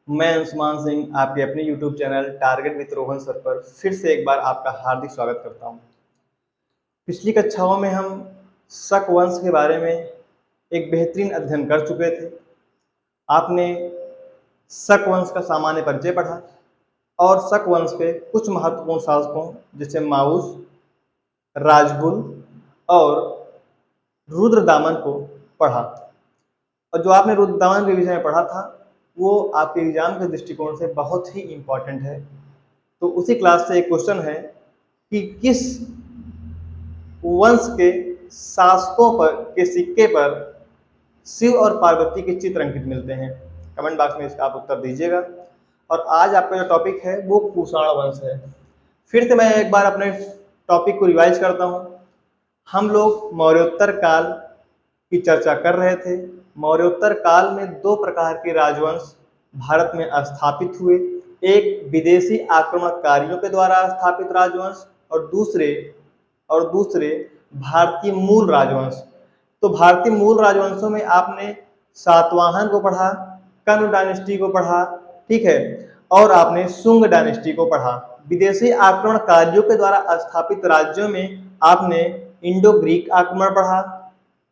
मैं अंशुमान सिंह आपके अपने YouTube channel target with Rohan sir पर फिर से एक बार आपका हार्दिक स्वागत करता हूं। पिछली कक्षाओं में हम शक वंश के बारे में एक बेहतरीन अध्ययन कर चुके थे। आपने शक वंश का सामान्य परिचय पढ़ा और शक वंश के कुछ महत्वपूर्ण शासकों जैसे माउस, राजबुल और रुद्रदामन को पढ़ा। और जो आपने रुद्रदामन के विषय में पढ़ा था वो आपके एग्जाम के दृष्टिकोण से बहुत ही इम्पोर्टेंट है। तो उसी क्लास से एक क्वेश्चन है कि किस वंश के शासकों पर के सिक्के पर शिव और पार्वती के चित्र अंकित मिलते हैं। कमेंट बॉक्स में इसका आप उत्तर दीजिएगा। और आज आपका जो टॉपिक है वो कुषाण वंश है। फिर से मैं एक बार अपने टॉपिक को रिवाइज करता हूँ। हम लोग मौर्योत्तर काल की चर्चा कर रहे थे। मौर्योत्तर काल में दो प्रकार के राजवंश भारत में स्थापित हुए, एक विदेशी आक्रमणकारियों के द्वारा स्थापित राजवंश और दूसरे भारतीय मूल राजवंश। तो भारतीय मूल राजवंशों में आपने सातवाहन को पढ़ा, कण्व डायनेस्टी को पढ़ा, ठीक है, और आपने शुंग डायनेस्टी को पढ़ा। विदेशी आक्रमणकारियों के द्वारा स्थापित राज्यों में आपने इंडो ग्रीक आक्रमण पढ़ा,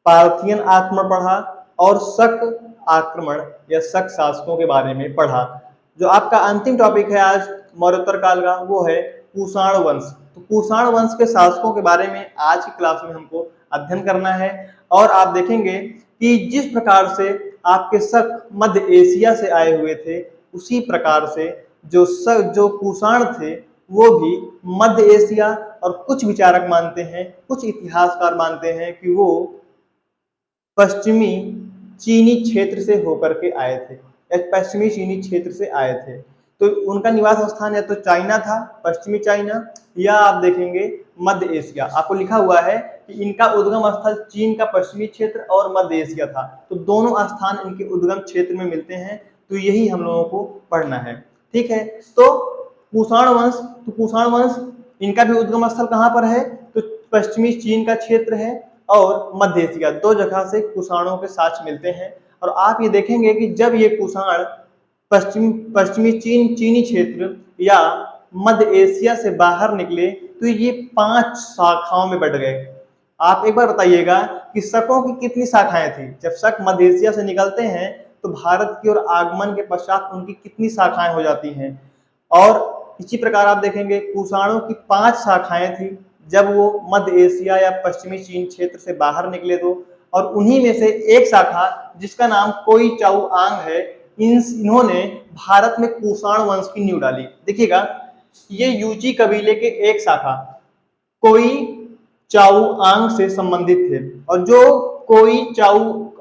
पार्थियन आक्रमण पढ़ा और शक आक्रमण या शक शासकों के बारे में पढ़ा। जो आपका अंतिम टॉपिक है आज मौर्योत्तर काल का वो है कुषाण वंश। तो कुषाण वंश के शासकों के बारे में आज की क्लास में हमको अध्ययन करना है। और आप देखेंगे कि जिस प्रकार से आपके शक मध्य एशिया से आए हुए थे उसी प्रकार से जो कुषाण थे वो भी मध्य एशिया, और कुछ विचारक मानते हैं, कुछ इतिहासकार मानते हैं कि वो पश्चिमी चीनी क्षेत्र से होकर के आए थे या पश्चिमी चीनी क्षेत्र से आए थे। तो उनका निवास स्थान या तो चाइना था, पश्चिमी चाइना, या आप देखेंगे मध्य एशिया। आपको लिखा हुआ है कि इनका उद्गम स्थल चीन का पश्चिमी क्षेत्र और मध्य एशिया था। तो दोनों स्थान इनके उद्गम क्षेत्र में मिलते हैं। तो यही हम लोगों को पढ़ना है, ठीक है। तो कुषाण वंश इनका भी उद्गम स्थल कहाँ पर है? तो पश्चिमी चीन का क्षेत्र है और मध्य एशिया, दो जगह से कुषाणों के साक्ष्य मिलते हैं। और आप ये देखेंगे कि जब ये कुषाण पश्चिमी चीनी क्षेत्र या मध्य एशिया से बाहर निकले तो ये 5 शाखाओं में बढ़ गए। आप एक बार बताइएगा कि शकों की कितनी शाखाएं थी? जब शक मध्य एशिया से निकलते हैं तो भारत की ओर आगमन के पश्चात उनकी कितनी शाखाएं हो जाती हैं? और इसी प्रकार आप देखेंगे कुषाणों की 5 शाखाएं थी जब वो मध्य एशिया या पश्चिमी चीन क्षेत्र से बाहर निकले तो, और उन्हीं में से एक शाखा जिसका नाम कोई चाउ आंग है, इन्होंने भारत में कुषाण वंश की नींव डाली। देखिएगा, ये यूजी कबीले के एक शाखा कोई चाउ आंग से संबंधित थे, और जो कोई चाउ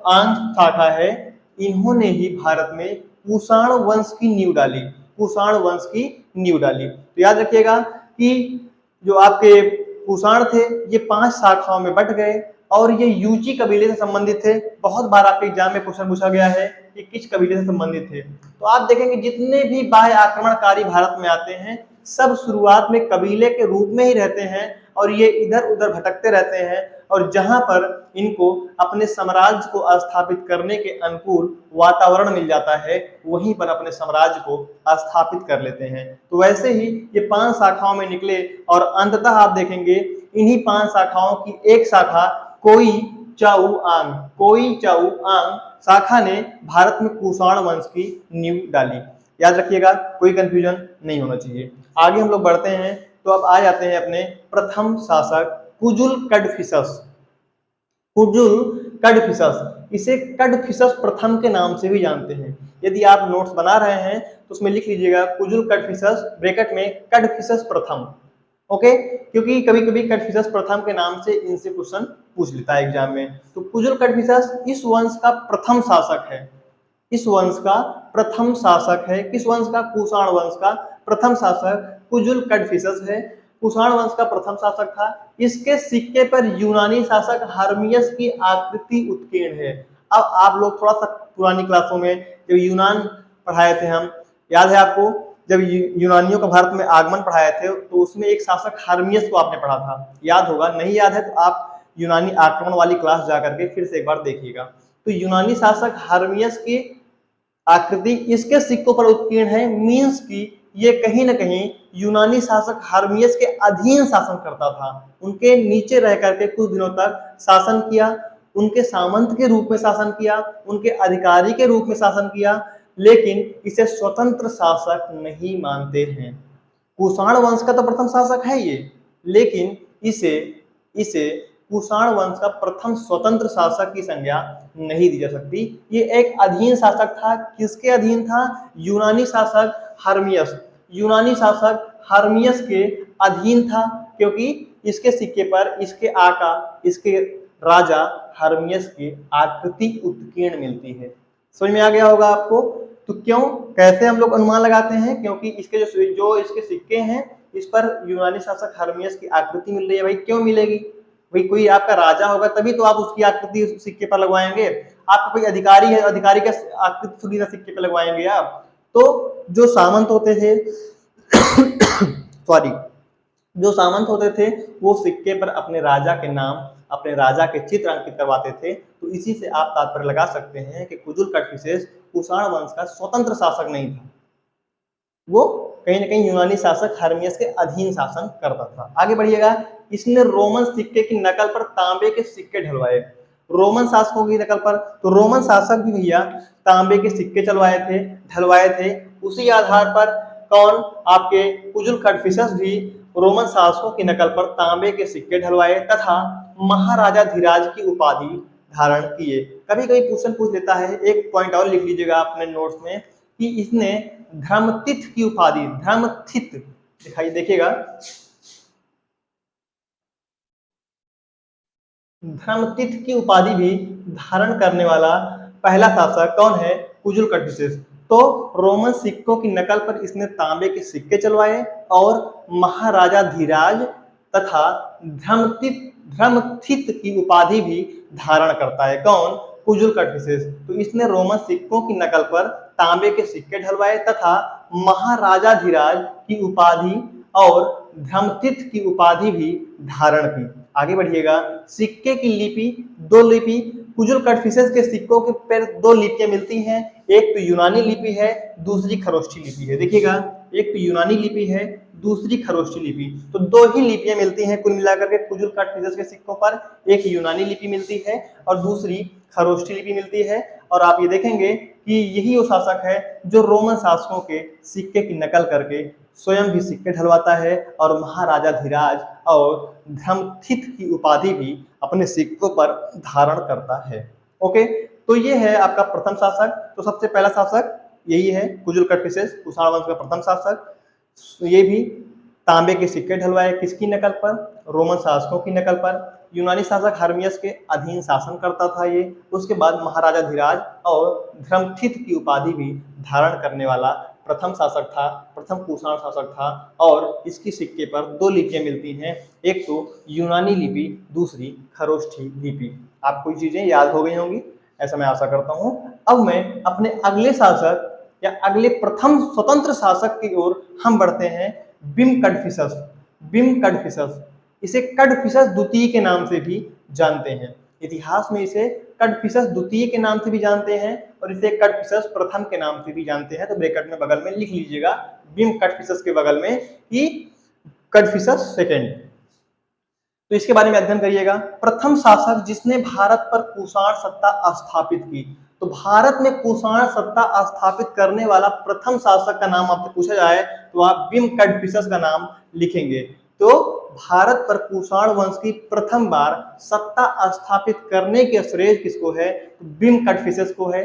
आंग शाखा है इन्होंने ही भारत में कुषाण वंश की नींव डाली, कुषाण वंश की नींव डाली। तो याद रखिएगा कि जो आपके कुषाण थे ये 5 शाखाओं में बट गए और ये यूजी कबीले से संबंधित थे। बहुत बार आपके एग्जाम में क्वेश्चन पूछा गया है कि किस कबीले से संबंधित थे। तो आप देखेंगे जितने भी बाह्य आक्रमणकारी भारत में आते हैं सब शुरुआत में कबीले के रूप में ही रहते हैं और ये इधर उधर भटकते रहते हैं, और जहां पर इनको अपने साम्राज्य को स्थापित करने के अनुकूल वातावरण मिल जाता है वहीं पर अपने साम्राज्य को स्थापित कर लेते हैं। तो वैसे ही ये 5 शाखाओं में निकले और अंततः आप देखेंगे इन्हीं 5 शाखाओं की एक शाखा कोई चाउ आंग शाखा ने भारत में कुषाण वंश की नींव डाली। याद रखिएगा, कोई कंफ्यूजन नहीं होना चाहिए। आगे हम लोग बढ़ते हैं तो अब आ जाते हैं अपने प्रथम शासक कुजुल कडफिसस। इसे कडफिसस प्रथम के नाम से भी जानते हैं। यदि आप नोट्स बना रहे हैं तो उसमें लिख लीजिएगा कुजुल कडफिसस ब्रैकेट में कडफिसस प्रथम, ओके, क्योंकि कभी कभी कडफिसस प्रथम के नाम से इनसे क्वेश्चन पूछ लेता है एग्जाम में। तो कुजुल कडफिसस इस वंश का प्रथम शासक है, किस वंश का कुषाण वंश का प्रथम शासक कुजुल कडफिसस है। कुषाण वंश का प्रथम शासक था। इसके सिक्के पर यूनानी शासक हर्मियस की आकृति उत्कीर्ण है। अब आप लोग थोड़ा सा पुरानी क्लासों में जब यूनान पढ़ाए थे हम, याद है आपको, जब यूनानियों का भारत में आगमन पढ़ाए थे तो उसमें एक शासक हर्मियस को आपने पढ़ा था, याद होगा। नहीं याद है तो आप यूनानी आक्रमण वाली क्लास जाकर के फिर से एक बार देखिएगा। तो यूनानी शासक हर्मियस की आकृति इसके सिक्कों पर उत्कीर्ण है, मीन्स कि ये कहीं ना कहीं यूनानी शासक हार्मियस के अधीन शासन करता था, उनके नीचे रह करके कुछ दिनों तक शासन किया, उनके सामंत के रूप में शासन किया, उनके अधिकारी के रूप में शासन किया, लेकिन इसे स्वतंत्र शासक नहीं मानते हैं। कुषाण वंश का तो प्रथम शासक है ये, लेकिन इसे इसे कुषाण वंश का प्रथम स्वतंत्र शासक की संज्ञा नहीं दी जा सकती। ये एक अधीन शासक था। किसके अधीन था? यूनानी शासक हार्मियस, यूनानी शासक हार्मियस के अधीन था, क्योंकि इसके सिक्के पर इसके आका, इसके राजा हार्मियस की आकृति उत्कीर्ण मिलती है। समझ में आ गया होगा आपको? तो क्यों, कैसे हम लोग अनुमान लगाते हैं? क्योंकि इसके जो इसके सिक्के हैं इस पर यूनानी शासक हार्मियस की आकृति मिल रही है। भाई क्यों मिलेगी? भाई कोई आपका राजा होगा तभी तो आप उसकी आकृति सिक्के पर लगवाएंगे। आपका कोई अधिकारी है, अधिकारी का आकृति थोड़ी ना सिक्के पर लगवाएंगे आप। तो जो सामंत होते थे सॉरी जो सामंत होते थे वो सिक्के पर अपने राजा के नाम, अपने राजा के चित्र अंकित करवाते थे। तो इसी से आप तात्पर्य लगा सकते हैं कि कुजुल कटफिसेस कुषाण वंश का स्वतंत्र शासक नहीं था, वो कहीं ना कहीं यूनानी शासक हार्मियस के अधीन शासन करता था। आगे बढ़िएगा। इसने रोमन सिक्के की नकल पर तांबे के सिक्के ढलवाए। रोमन शासकों की नकल पर, तो रोमन शासक भी भैया तांबे के सिक्के ढलवाए थे। उसी आधार पर कौन? आपके कुजुल कटफिसेस भी रोमन शासकों की नकल पर तांबे के सिक्के ढलवाए तथा महाराजा धीराज की उपाधि धारण किए। कभी कभी क्वेश्चन पूछ लेता है, एक पॉइंट और लिख लीजिएगा अपने नोट्स में, कि इसने धर्मतिथ की उपाधि, धर्मतिथ दिखाई देखिएगा, धर्मतिथ की उपाधि भी धारण करने वाला पहला शासक कौन है? कुजुल कटफिसेस। तो रोमन सिक्कों की नकल पर इसने तांबे के सिक्के चलवाए और महाराजा धीराज तथा धर्मतिथ की उपाधि भी धारण करता है। कौन? कुजुल कटफिसेस। तो इसने रोमन सिक्कों की नकल पर तांबे के सिक्के ढलवाए तथा महाराजा धीराज की उपाधि और धर्मतिथ की उपाधि भी धारण की। आगे बढ़िएगा। सिक्के की लिपि, दो लिपि, कुजुल कटफिसेस के सिक्कों के पर दो लिपियां मिलती हैं, एक तो यूनानी लिपि है, दूसरी खरोष्ठी लिपि है। देखिएगा, एक तो यूनानी लिपि है, दूसरी खरोष्ठी लिपि, तो दो ही लिपियां मिलती हैं कुल मिलाकर के कुजुल कटफिसेस के सिक्कों पर। एक यूनानी लिपि मिलती है और दूसरी खरोष्ठी लिपि मिलती है। और आप ये देखेंगे कि यही वो शासक है जो रोमन शासकों के सिक्के की नकल करके स्वयं भी सिक्के ढलवाता है और महाराजा धीराज और धर्मतिथ की उपाधि भी अपने सिक्कों पर धारण करता है। ओके, तो ये है आपका प्रथम शासक। तो सबसे पहला शासक यही है, कुजुल कटफिसेस, कुषाण वंश का प्रथम शासक। ये भी तांबे के सिक्के ढलवाए, किसकी नकल पर? रोमन शासकों की नकल पर। यूनानी शासक हार्मियस के अधीन शासन करता था ये। उसके बाद महाराजा धीराज और धर्मतिथ की उपाधि भी धारण करने वाला प्रथम शासक था, प्रथम कुषाण शासक था। और इसकी सिक्के पर दो लिपियां मिलती हैं, एक तो यूनानी लिपि, दूसरी खरोष्ठी लिपि। आपको ये चीजें याद हो गई होंगी, ऐसा मैं आशा करता हूं। अब मैं अपने अगले शासक या अगले प्रथम स्वतंत्र शासक की ओर हम बढ़ते हैं, बिम कटफिसेस। बिम कटफिसेस, इसे कटफिसेस द्वितीय के नाम से भी जानते हैं। इतिहास में इसे कटफिसेस द्वितीय के नाम से भी जानते हैं और इसे कटफिसेस प्रथम के नाम से भी जानते हैं। तो ब्रैकेट में बगल में लिख लीजिएगा, बिम कटफिसेस के बगल में कि कटफिसेस सेकेंड। तो इसके बारे में अध्ययन करिएगा। प्रथम शासक जिसने भारत पर कुषाण सत्ता स्थापित की। तो भारत में कुषाण सत्ता स्थापित करने वाला प्रथम शासक का नाम आपसे पूछा जाए तो आप बिम कटफिसेस का नाम लिखेंगे। तो भारत पर कुषाण वंश की प्रथम बार सत्ता स्थापित करने के श्रेय किसको है? तो बिम कटफिसेस को है।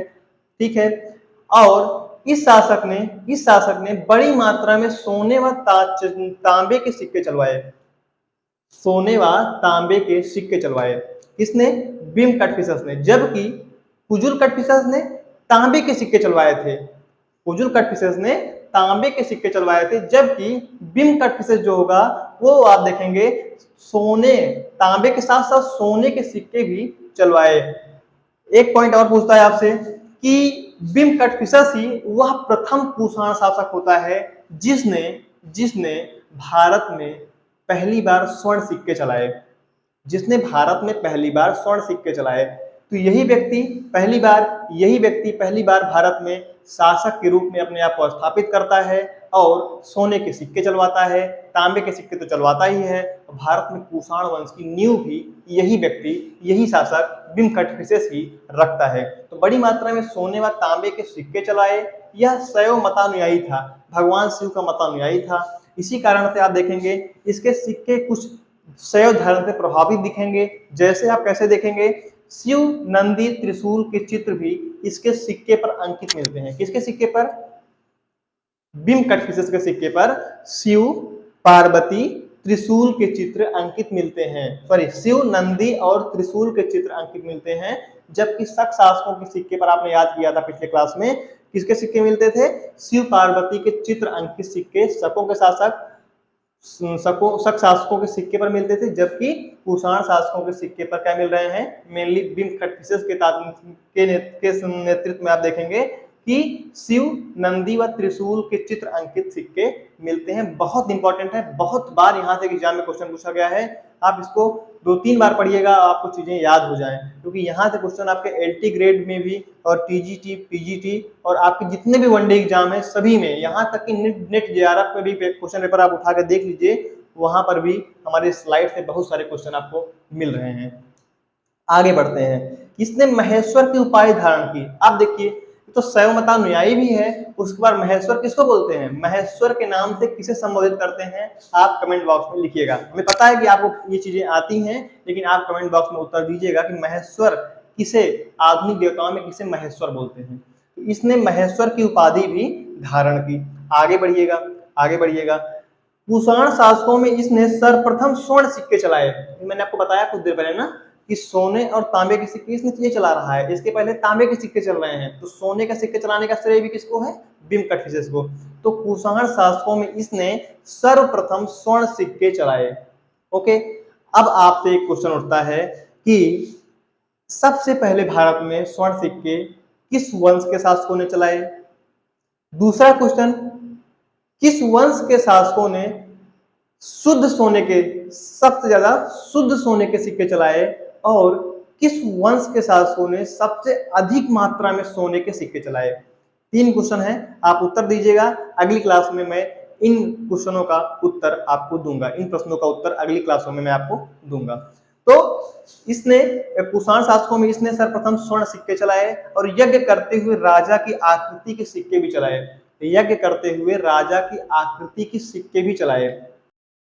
ठीक है। और इस शासक ने बड़ी मात्रा में सोने व तांबे के सिक्के चलवाए। सोने व तांबे के सिक्के चलवाए किसने? बिम कटफिसेस ने। जबकि कुजुल कटफिसेस ने तांबे के सिक्के चलवाए थे। कुजुल कटफिसेस ने तांबे के सिक्के चलवाए थे, जबकि बिम कटफिसेस जो होगा वो आप देखेंगे सोने, तांबे के साथ साथ सोने के सिक्के भी चलवाए। एक पॉइंट और पूछता है आपसे कि बिम कटफिसेस ही वह प्रथम कुषाण शासक होता है जिसने भारत में पहली बार स्वर्ण सिक्के चलाए। जिसने भारत में पहली बार स्वर्ण सिक्के चलाए। तो यही व्यक्ति पहली बार भारत में शासक के रूप में अपने आप को स्थापित करता है और सोने के सिक्के चलवाता है, तांबे के सिक्के तो चलवाता ही है। भारत में कुषाण वंश की नींव भी यही व्यक्ति, यही शासक बिम कटफिसेस ही रखता है। तो बड़ी मात्रा में सोने व तांबे के सिक्के चलाए। यह शैव मतानुयायी था, भगवान शिव का मतानुयायी था। इसी कारण से आप देखेंगे इसके सिक्के कुछ शैव धर्म से प्रभावित दिखेंगे। जैसे आप कैसे देखेंगे, शिव, नंदी, त्रिशूल के चित्र भी इसके सिक्के पर अंकित मिलते हैं। किसके सिक्के पर? बिम कटफिसेस के सिक्के पर शिव, पार्वती, त्रिशूल के चित्र अंकित मिलते हैं। सॉरी, शिव, नंदी और त्रिशूल के चित्र अंकित मिलते हैं। जबकि शक शासकों के सिक्के पर आपने याद किया था पिछले क्लास में, किसके सिक्के मिलते थे? शिव पार्वती के चित्र अंकित सिक्के शकों के शासक शक शासकों के सिक्के पर मिलते थे। जबकि कुषाण शासकों के सिक्के पर क्या मिल रहे हैं? मेनली बिम कटफिसेस के नेतृत्व में आप देखेंगे कि शिव, नंदी व त्रिशूल के चित्र अंकित सिक्के मिलते हैं। बहुत इंपॉर्टेंट है, बहुत बार यहाँ से एग्जाम में क्वेश्चन पूछा गया है। आप इसको 2-3 बार पढ़िएगा, आपको चीजें याद हो जाएं, क्योंकि यहाँ से क्वेश्चन आपके LT ग्रेड में भी और TGT, PGT और आपके जितने भी वनडे एग्जाम है सभी में, यहाँ तक कि नेट JRF में भी क्वेश्चन पेपर आप उठा कर देख लीजिए, वहां पर भी हमारे स्लाइड से बहुत सारे क्वेश्चन आपको मिल रहे हैं। आगे बढ़ते हैं। इसने महेश्वर की उपाधि धारण की। आप देखिए, तो शैव मतानुयायी भी है, उसके बाद महेश्वर किसको बोलते हैं? महेश्वर के नाम से किसे संबोधित करते हैं? आप कमेंट बॉक्स में लिखिएगा। हमें पता है कि आपको ये चीजें आती हैं, लेकिन आप कमेंट बॉक्स में उत्तर दीजिएगा कि महेश्वर किसे, आधुनिक देवताओं में किसे महेश्वर बोलते हैं। तो इसने महेश्वर की उपाधि भी धारण की। आगे बढ़िएगा, आगे बढ़िएगा। कुषाण शासकों में इसने सर्वप्रथम स्वर्ण सिक्के चलाए। मैंने आपको बताया कुछ देर पहले ना कि सोने और तांबे के सिक्के इसने ये चला रहा है, इसके पहले तांबे के सिक्के चल रहे हैं। तो सोने का सिक्के चलाने का श्रेय भी किसको है? बिम कटफिसेस को। तो कुषाण शासकों में इसने सर्वप्रथम स्वर्ण सिक्के चलाए। ओके, अब आपसे एक क्वेश्चन उठता है कि सबसे पहले भारत में स्वर्ण सिक्के किस वंश के शासकों ने चलाए? दूसरा क्वेश्चन, किस वंश के शासकों ने शुद्ध सोने के, सबसे ज्यादा शुद्ध सोने के सिक्के चलाए? और किस वंश के शासकों ने सबसे अधिक मात्रा में सोने के सिक्के चलाए? 3 क्वेश्चन है, आप उत्तर दीजिएगा। अगली क्लास में मैं इन क्वेश्चनों का उत्तर आपको दूंगा, इन प्रश्नों का उत्तर अगली क्लासों में मैं आपको दूंगा। तो इसने, कुषाण शासकों में इसने सर्वप्रथम स्वर्ण सिक्के चलाए और यज्ञ करते हुए राजा की आकृति के सिक्के भी चलाए। यज्ञ करते हुए राजा की आकृति के सिक्के भी चलाए।